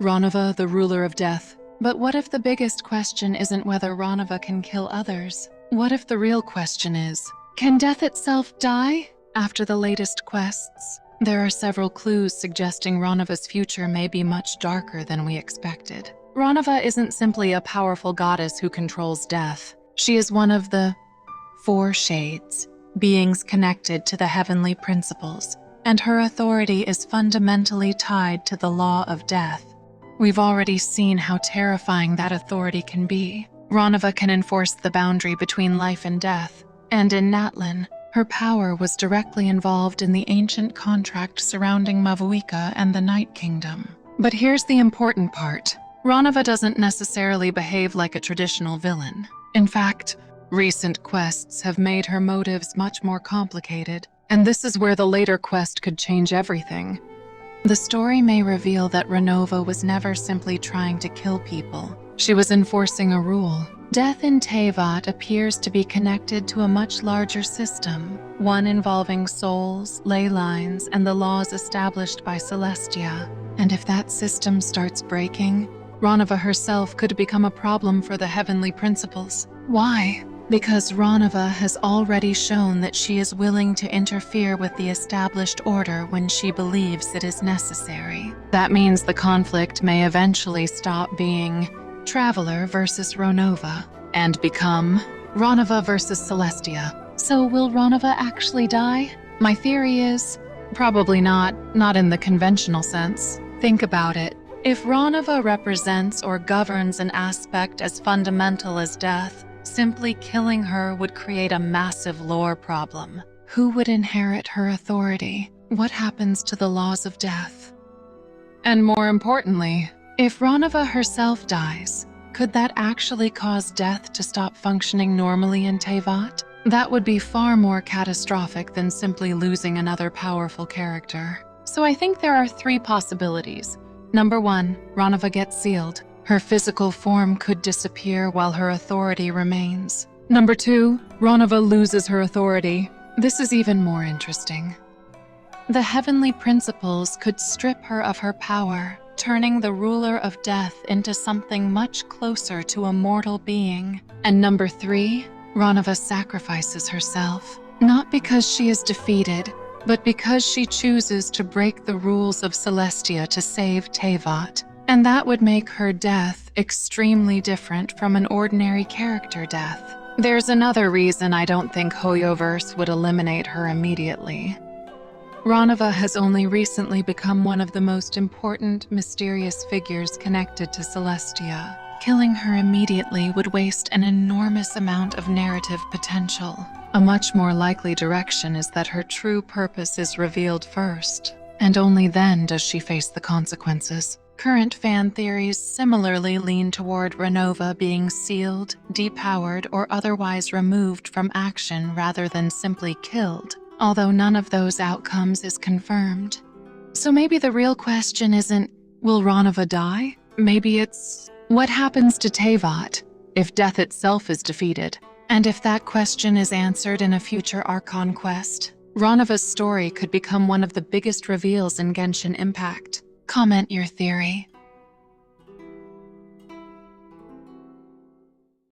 Ronova, the ruler of death. But what if the biggest question isn't whether Ronova can kill others? What if the real question is, can death itself die? After the latest quests, there are several clues suggesting Ronova's future may be much darker than we expected. Ronova isn't simply a powerful goddess who controls death. She is one of the four shades, beings connected to the heavenly principles, and her authority is fundamentally tied to the law of death. We've already seen how terrifying that authority can be. Ronova can enforce the boundary between life and death, and in Natlan, her power was directly involved in the ancient contract surrounding Mavuika and the Night Kingdom. But here's the important part. Ronova doesn't necessarily behave like a traditional villain. In fact, recent quests have made her motives much more complicated, and this is where the later quest could change everything. The story may reveal that Ronova was never simply trying to kill people. She was enforcing a rule. Death in Teyvat appears to be connected to a much larger system, one involving souls, ley lines, and the laws established by Celestia. And if that system starts breaking, Ronova herself could become a problem for the heavenly principles. Why? Because Ronova has already shown that she is willing to interfere with the established order when she believes it is necessary. That means the conflict may eventually stop being Traveler versus Ronova and become Ronova versus Celestia. So will Ronova actually die? My theory is, probably not in the conventional sense. Think about it. If Ronova represents or governs an aspect as fundamental as death, simply killing her would create a massive lore problem. Who would inherit her authority? What happens to the laws of death? And more importantly, if Ronova herself dies, could that actually cause death to stop functioning normally in Teyvat? That would be far more catastrophic than simply losing another powerful character. So I think there are three possibilities. Number one, Ronova gets sealed. Her physical form could disappear while her authority remains. Number two, Ronova loses her authority. This is even more interesting. The heavenly principles could strip her of her power, turning the ruler of death into something much closer to a mortal being. And number three, Ronova sacrifices herself, not because she is defeated, but because she chooses to break the rules of Celestia to save Teyvat. And that would make her death extremely different from an ordinary character death. There's another reason I don't think Hoyoverse would eliminate her immediately. Ronova has only recently become one of the most important, mysterious figures connected to Celestia. Killing her immediately would waste an enormous amount of narrative potential. A much more likely direction is that her true purpose is revealed first, and only then does she face the consequences. Current fan theories similarly lean toward Ronova being sealed, depowered, or otherwise removed from action rather than simply killed, although none of those outcomes is confirmed. So maybe the real question isn't, will Ronova die? Maybe it's, what happens to Teyvat if death itself is defeated? And if that question is answered in a future Archon quest, Ronova's story could become one of the biggest reveals in Genshin Impact. Comment your theory.